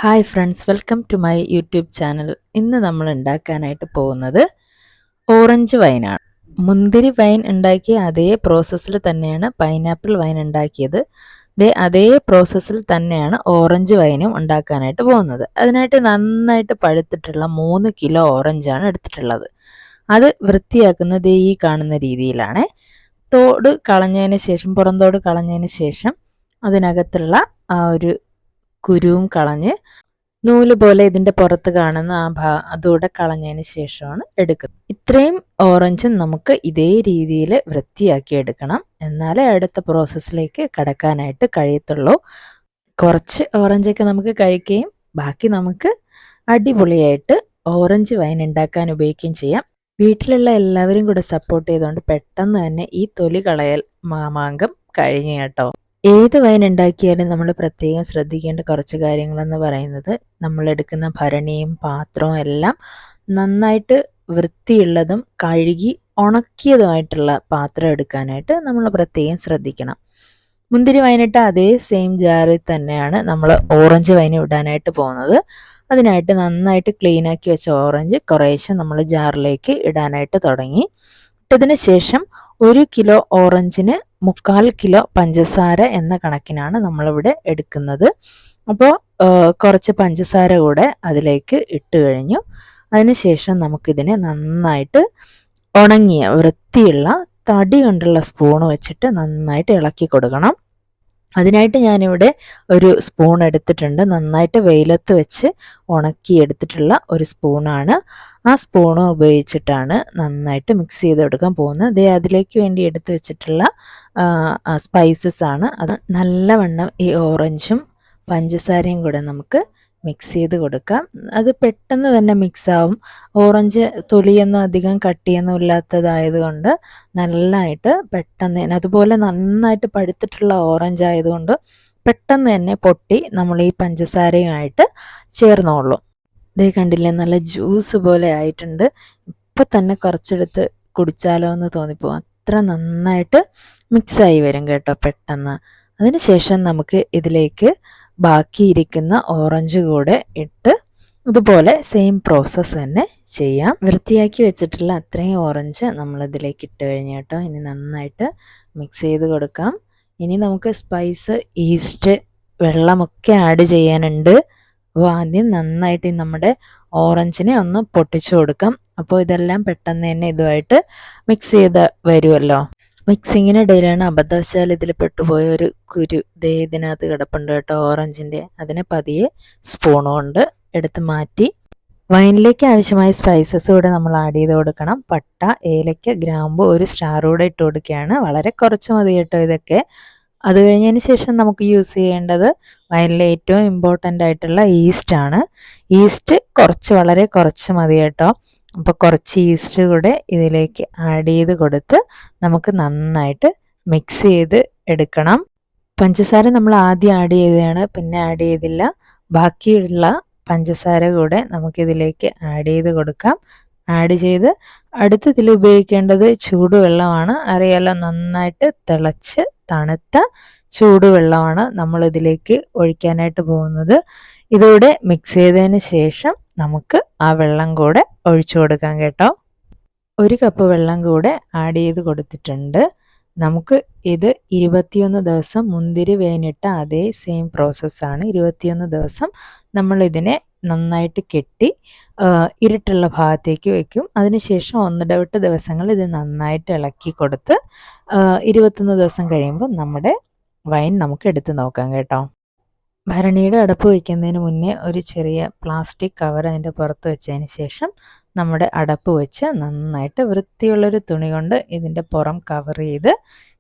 Hi friends, welcome to my YouTube channel. ഇന്ന് നമ്മൾ ഉണ്ടാക്കാനായിട്ട് പോകുന്നത് ഓറഞ്ച് വൈനാണ്. മുന്തിരി വൈൻ ഉണ്ടാക്കിയ അതേ പ്രോസസ്സിൽ തന്നെയാണ് പൈനാപ്പിൾ വൈൻ ഉണ്ടാക്കിയത്. അതേ പ്രോസസ്സിൽ തന്നെയാണ് ഓറഞ്ച് വൈനും ഉണ്ടാക്കാനായിട്ട് പോകുന്നത്. അതിനായിട്ട് നന്നായിട്ട് പഴുത്തിട്ടുള്ള 3 കിലോ ഓറഞ്ചാണ് എടുത്തിട്ടുള്ളത്. അത് വൃത്തിയാക്കുന്നത് ഈ കാണുന്ന രീതിയിലാണ്. തോട് കളഞ്ഞതിന് ശേഷം, പുറന്തോട് കളഞ്ഞതിന് ശേഷം അതിനകത്തുള്ള ആ ഒരു കുരുവും കളഞ്ഞ് നൂല് പോലെ ഇതിൻ്റെ പുറത്ത് കാണുന്ന അതുകൂടെ കളഞ്ഞതിന് ശേഷമാണ് എടുക്കുന്നത്. ഇത്രയും ഓറഞ്ചും നമുക്ക് ഇതേ രീതിയിൽ വൃത്തിയാക്കി എടുക്കണം, എന്നാലേ അടുത്ത പ്രോസസ്സിലേക്ക് കടക്കാനായിട്ട് കഴിയത്തുള്ളൂ. കുറച്ച് ഓറഞ്ചൊക്കെ നമുക്ക് കഴിക്കുകയും ബാക്കി നമുക്ക് അടിപൊളിയായിട്ട് ഓറഞ്ച് വൈൻ ഉണ്ടാക്കാൻ ഉപയോഗിക്കുകയും ചെയ്യാം. വീട്ടിലുള്ള എല്ലാവരും കൂടെ സപ്പോർട്ട് ചെയ്തുകൊണ്ട് പെട്ടെന്ന് തന്നെ ഈ തൊലി കളയൽ മാമാങ്കം കഴിഞ്ഞു കേട്ടോ. ഏത് വൈൻ ഉണ്ടാക്കിയാലും നമ്മൾ പ്രത്യേകം ശ്രദ്ധിക്കേണ്ട കുറച്ച് കാര്യങ്ങളെന്ന് പറയുന്നത്, നമ്മളെടുക്കുന്ന ഭരണിയും പാത്രവും എല്ലാം നന്നായിട്ട് വൃത്തിയുള്ളതും കഴുകി ഉണക്കിയതുമായിട്ടുള്ള പാത്രം എടുക്കാനായിട്ട് നമ്മൾ പ്രത്യേകം ശ്രദ്ധിക്കണം. മുന്തിരി വൈനിട്ട അതേ സെയിം ജാറിൽ തന്നെയാണ് നമ്മൾ ഓറഞ്ച് വൈൻ ഇടാനായിട്ട് പോകുന്നത്. അതിനായിട്ട് നന്നായിട്ട് ക്ലീനാക്കി വെച്ച ഓറഞ്ച് കുറേശ്ശെ നമ്മൾ ജാറിലേക്ക് ഇടാനായിട്ട് തുടങ്ങി. ഇട്ടതിന് ശേഷം 1 കിലോ ഓറഞ്ചിന് 3/4 കിലോ പഞ്ചസാര എന്ന കണക്കിനാണ് നമ്മളിവിടെ എടുക്കുന്നത്. അപ്പോൾ കുറച്ച് പഞ്ചസാര കൂടെ അതിലേക്ക് ഇട്ട് കഴിഞ്ഞു. അതിനുശേഷം നമുക്കിതിനെ നന്നായിട്ട് ഉണങ്ങിയ വൃത്തിയുള്ള തടി കൊണ്ടുള്ള സ്പൂണ് വെച്ചിട്ട് നന്നായിട്ട് ഇളക്കി കൊടുക്കണം. അതിനായിട്ട് ഞാനിവിടെ ഒരു സ്പൂൺ എടുത്തിട്ടുണ്ട്. നന്നായിട്ട് വെയിലത്ത് വെച്ച് ഉണക്കി എടുത്തിട്ടുള്ള ഒരു സ്പൂണാണ്. ആ സ്പൂൺ ഉപയോഗിച്ചിട്ടാണ് നന്നായിട്ട് മിക്സ് ചെയ്ത് കൊടുക്കാൻ പോകുന്നത്. അതിലേക്ക് വേണ്ടി എടുത്ത് വെച്ചിട്ടുള്ള സ്പൈസസ് ആണ്. അത് നല്ലവണ്ണം ഈ ഓറഞ്ചും പഞ്ചസാരയും കൂടെ നമുക്ക് മിക്സ് ചെയ്ത് കൊടുക്കാം. അത് പെട്ടെന്ന് തന്നെ മിക്സാവും. ഓറഞ്ച് തൊലിയൊന്നും അധികം കട്ടിയൊന്നും ഇല്ലാത്തതായതുകൊണ്ട് നല്ലതായിട്ട് പെട്ടെന്ന് തന്നെ, അതുപോലെ നന്നായിട്ട് പഴുത്തിട്ടുള്ള ഓറഞ്ച് ആയതുകൊണ്ട് പെട്ടെന്ന് തന്നെ പൊട്ടി നമ്മൾ ഈ പഞ്ചസാരയുമായിട്ട് ചേർന്നോളും. ഇതേ കണ്ടില്ലേ, നല്ല ജ്യൂസ് പോലെ ആയിട്ടുണ്ട്. ഇപ്പം തന്നെ കുറച്ചെടുത്ത് കുടിച്ചാലോ എന്ന് തോന്നിപ്പോകും, അത്ര നന്നായിട്ട് മിക്സായി വരും കേട്ടോ പെട്ടെന്ന്. അതിനുശേഷം നമുക്ക് ഇതിലേക്ക് ബാക്കിയിരിക്കുന്ന ഓറഞ്ച് കൂടെ ഇട്ട് ഇതുപോലെ സെയിം പ്രോസസ്സ് തന്നെ ചെയ്യാം. വൃത്തിയാക്കി വെച്ചിട്ടുള്ള അത്രയും ഓറഞ്ച് നമ്മളിതിലേക്ക് ഇട്ട് കഴിഞ്ഞ് കേട്ടോ. ഇനി നന്നായിട്ട് മിക്സ് ചെയ്ത് കൊടുക്കാം. ഇനി നമുക്ക് സ്പൈസ്, ഈസ്റ്റ്, വെള്ളമൊക്കെ ആഡ് ചെയ്യാനുണ്ട്. അപ്പോൾ ആദ്യം നന്നായിട്ട് നമ്മുടെ ഓറഞ്ചിനെ ഒന്ന് പൊട്ടിച്ചു കൊടുക്കാം. അപ്പോൾ ഇതെല്ലാം പെട്ടെന്ന് തന്നെ ഇതുമായിട്ട് മിക്സ് ചെയ്ത് വരുമല്ലോ. മിക്സിങ്ങിനിടയിലാണ് അബദ്ധവശാൽ ഇതിൽ പെട്ടുപോയ ഒരു കുരു ഇതിനകത്ത് കിടപ്പുണ്ട് കേട്ടോ, ഓറഞ്ചിൻ്റെ. അതിനെ പതിയെ സ്പൂൺ കൊണ്ട് എടുത്ത് മാറ്റി വൈനിലേക്ക് ആവശ്യമായ സ്പൈസസ് കൂടെ നമ്മൾ ആഡ് ചെയ്ത് കൊടുക്കണം. പട്ട, ഏലക്ക, ഗ്രാമ്പു, ഒരു സ്റ്റാർ കൂടെ ഇട്ട് കൊടുക്കുകയാണ്. വളരെ കുറച്ച് മതി കേട്ടോ ഇതൊക്കെ. അത് കഴിഞ്ഞതിന് ശേഷം നമുക്ക് യൂസ് ചെയ്യേണ്ടത് വൈനിലെ ഏറ്റവും ഇമ്പോർട്ടൻ്റ് ആയിട്ടുള്ള ഈസ്റ്റാണ്. ഈസ്റ്റ് വളരെ കുറച്ച് മതി കേട്ടോ. അപ്പോൾ കുറച്ച് ഈസ്റ്റ് കൂടെ ഇതിലേക്ക് ആഡ് ചെയ്ത് കൊടുത്ത് നമുക്ക് നന്നായിട്ട് മിക്സ് ചെയ്ത് എടുക്കണം. പഞ്ചസാര നമ്മൾ ആദ്യം ആഡ് ചെയ്തതാണ്, പിന്നെ ആഡ് ചെയ്തില്ല. ബാക്കിയുള്ള പഞ്ചസാര കൂടെ നമുക്കിതിലേക്ക് ആഡ് ചെയ്ത് കൊടുക്കാം. ആഡ് ചെയ്ത് അടുത്തതിൽ ഉപയോഗിക്കേണ്ടത് ചൂടുവെള്ളമാണ്. അറിയാലോ, നന്നായിട്ട് തിളച്ച് തണുത്ത ചൂടുവെള്ളമാണ് നമ്മളിതിലേക്ക് ഒഴിക്കാനായിട്ട് പോകുന്നത്. ഇതോടെ മിക്സ് ചെയ്തതിന് ശേഷം നമുക്ക് ആ വെള്ളം കൂടെ ഒഴിച്ചു കൊടുക്കാം കേട്ടോ. 1 കപ്പ് വെള്ളം കൂടെ ആഡ് ചെയ്ത് കൊടുത്തിട്ടുണ്ട്. നമുക്ക് ഇത് 21 ദിവസം മുന്തിരി വേനിട്ട അതേ സെയിം പ്രോസസ്സാണ്. 21 ദിവസം നമ്മളിതിനെ നന്നായിട്ട് കെട്ടി ഇരുട്ടുള്ള ഭാഗത്തേക്ക് വയ്ക്കും. അതിനുശേഷം 1 ദിവസങ്ങൾ ഇത് നന്നായിട്ട് ഇളക്കി കൊടുത്ത് 21 ദിവസം കഴിയുമ്പോൾ നമ്മുടെ വൈൻ നമുക്ക് എടുത്ത് നോക്കാം കേട്ടോ. ഭരണിയുടെ അടപ്പ് വയ്ക്കുന്നതിന് മുന്നേ ഒരു ചെറിയ പ്ലാസ്റ്റിക് കവർ അതിൻ്റെ പുറത്ത് വെച്ചതിന് ശേഷം നമ്മുടെ അടപ്പ് വെച്ച് നന്നായിട്ട് വൃത്തിയുള്ളൊരു തുണി കൊണ്ട് ഇതിൻ്റെ പുറം കവർ ചെയ്ത്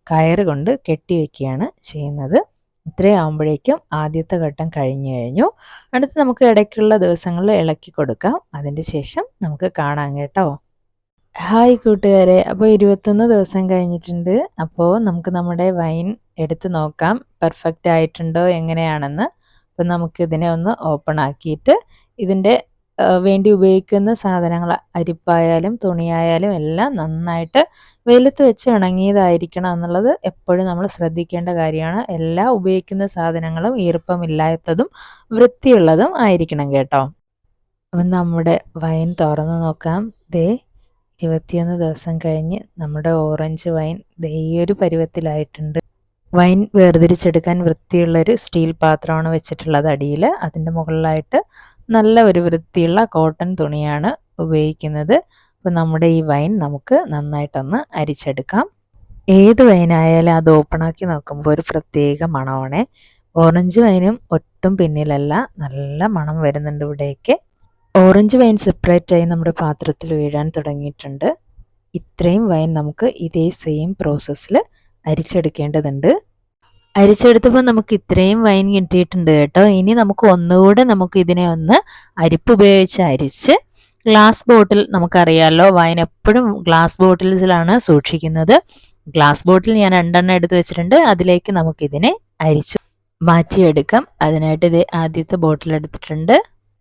കയറ് കൊണ്ട് കെട്ടി വയ്ക്കുകയാണ് ചെയ്യുന്നത്. ഇത്രയും ആകുമ്പോഴേക്കും ആദ്യത്തെ ഘട്ടം കഴിഞ്ഞു. അടുത്ത് നമുക്ക് ഇടയ്ക്കുള്ള ദിവസങ്ങളിൽ ഇളക്കി കൊടുക്കാം. അതിൻ്റെ ശേഷം നമുക്ക് കാണാം കേട്ടോ. ഹായ് കൂട്ടുകാരെ, അപ്പോൾ 21 ദിവസം കഴിഞ്ഞിട്ടുണ്ട്. അപ്പോൾ നമുക്ക് നമ്മുടെ വൈൻ എടുത്ത് നോക്കാം പെർഫെക്റ്റ് ആയിട്ടുണ്ടോ എങ്ങനെയാണെന്ന്. അപ്പോൾ നമുക്കിതിനെ ഒന്ന് ഓപ്പൺ ആക്കിയിട്ട് ഇതിൻ്റെ വേണ്ടി ഉപയോഗിക്കുന്ന സാധനങ്ങൾ അരിപ്പായാലും തുണിയായാലും എല്ലാം നന്നായിട്ട് വെയിലത്ത് വെച്ച് ഉണങ്ങിയതായിരിക്കണം എന്നുള്ളത് എപ്പോഴും നമ്മൾ ശ്രദ്ധിക്കേണ്ട കാര്യമാണ്. എല്ലാ ഉപയോഗിക്കുന്ന സാധനങ്ങളും ഈർപ്പമില്ലാത്തതും വൃത്തിയുള്ളതും ആയിരിക്കണം കേട്ടോ. അപ്പം നമ്മുടെ വൈൻ തുറന്ന് നോക്കാം. ദേ 21 ദിവസം കഴിഞ്ഞ് നമ്മുടെ ഓറഞ്ച് വൈൻ ദേ ഈ ഒരു പരുവത്തിലായിട്ടുണ്ട്. വൈൻ വേർതിരിച്ചെടുക്കാൻ വൃത്തിയുള്ളൊരു സ്റ്റീൽ പാത്രമാണ് വെച്ചിട്ടുള്ളത് അടിയിൽ. അതിൻ്റെ മുകളിലായിട്ട് നല്ല ഒരു വൃത്തിയുള്ള കോട്ടൺ തുണിയാണ് ഉപയോഗിക്കുന്നത്. അപ്പോൾ നമ്മുടെ ഈ വൈൻ നമുക്ക് നന്നായിട്ടൊന്ന് അരിച്ചെടുക്കാം. ഏത് വൈനായാലും അത് ഓപ്പണാക്കി നോക്കുമ്പോൾ ഒരു പ്രത്യേക മണമാണേ. ഓറഞ്ച് വൈനും ഒട്ടും പിന്നിലല്ല, നല്ല മണം വരുന്നുണ്ട് ഇവിടേക്ക്. ഓറഞ്ച് വൈൻ സെപ്പറേറ്റായി നമ്മുടെ പാത്രത്തിൽ വീഴാൻ തുടങ്ങിയിട്ടുണ്ട്. ഇത്രയും വൈൻ നമുക്ക് ഇതേ സെയിം പ്രോസസ്സിൽ അരിച്ചെടുക്കേണ്ടതുണ്ട്. അരിച്ചെടുത്തപ്പോൾ നമുക്ക് ഇത്രയും വൈൻ കിട്ടിയിട്ടുണ്ട് കേട്ടോ. ഇനി നമുക്ക് ഒന്നുകൂടെ നമുക്ക് ഇതിനെ ഒന്ന് അരിപ്പ് ഉപയോഗിച്ച് അരിച്ച് ഗ്ലാസ് ബോട്ടിൽ, നമുക്കറിയാമല്ലോ വൈൻ എപ്പോഴും ഗ്ലാസ് ബോട്ടിൽസിലാണ് സൂക്ഷിക്കുന്നത്. ഗ്ലാസ് ബോട്ടിൽ ഞാൻ 2 എണ്ണം എടുത്ത് വെച്ചിട്ടുണ്ട്. അതിലേക്ക് നമുക്കിതിനെ അരിച്ച് മാറ്റിയെടുക്കാം. അതിനായിട്ട് ഇത് ആദ്യത്തെ ബോട്ടിൽ എടുത്തിട്ടുണ്ട്.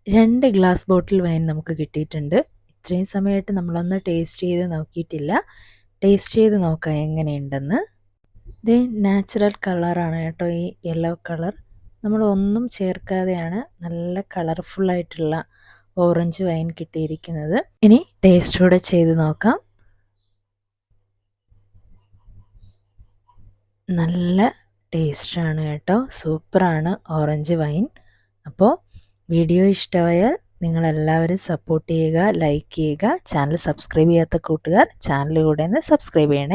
2 ഗ്ലാസ് ബോട്ടിൽ വൈൻ നമുക്ക് കിട്ടിയിട്ടുണ്ട്. ഇത്രയും സമയമായിട്ട് നമ്മളൊന്ന് ടേസ്റ്റ് ചെയ്ത് നോക്കിയിട്ടില്ല. ടേസ്റ്റ് ചെയ്ത് നോക്കാം എങ്ങനെയുണ്ടെന്ന്. ഇത് നാച്ചുറൽ കളറാണ് കേട്ടോ, ഈ യെല്ലോ കളർ. നമ്മളൊന്നും ചേർക്കാതെയാണ് നല്ല കളർഫുള്ളായിട്ടുള്ള ഓറഞ്ച് വൈൻ കിട്ടിയിരിക്കുന്നത്. ഇനി ടേസ്റ്റ് കൂടെ ചെയ്ത് നോക്കാം. നല്ല ടേസ്റ്റാണ് കേട്ടോ, സൂപ്പറാണ് ഓറഞ്ച് വൈൻ. അപ്പോൾ വീഡിയോ ഇഷ്ടമായാൽ നിങ്ങളെല്ലാവരും സപ്പോർട്ട് ചെയ്യുക, ലൈക്ക് ചെയ്യുക. ചാനൽ സബ്സ്ക്രൈബ് ചെയ്യാത്ത കൂട്ടുകാർ ചാനൽ കൂടെ ഒന്ന് സബ്സ്ക്രൈബ് ചെയ്യണേ.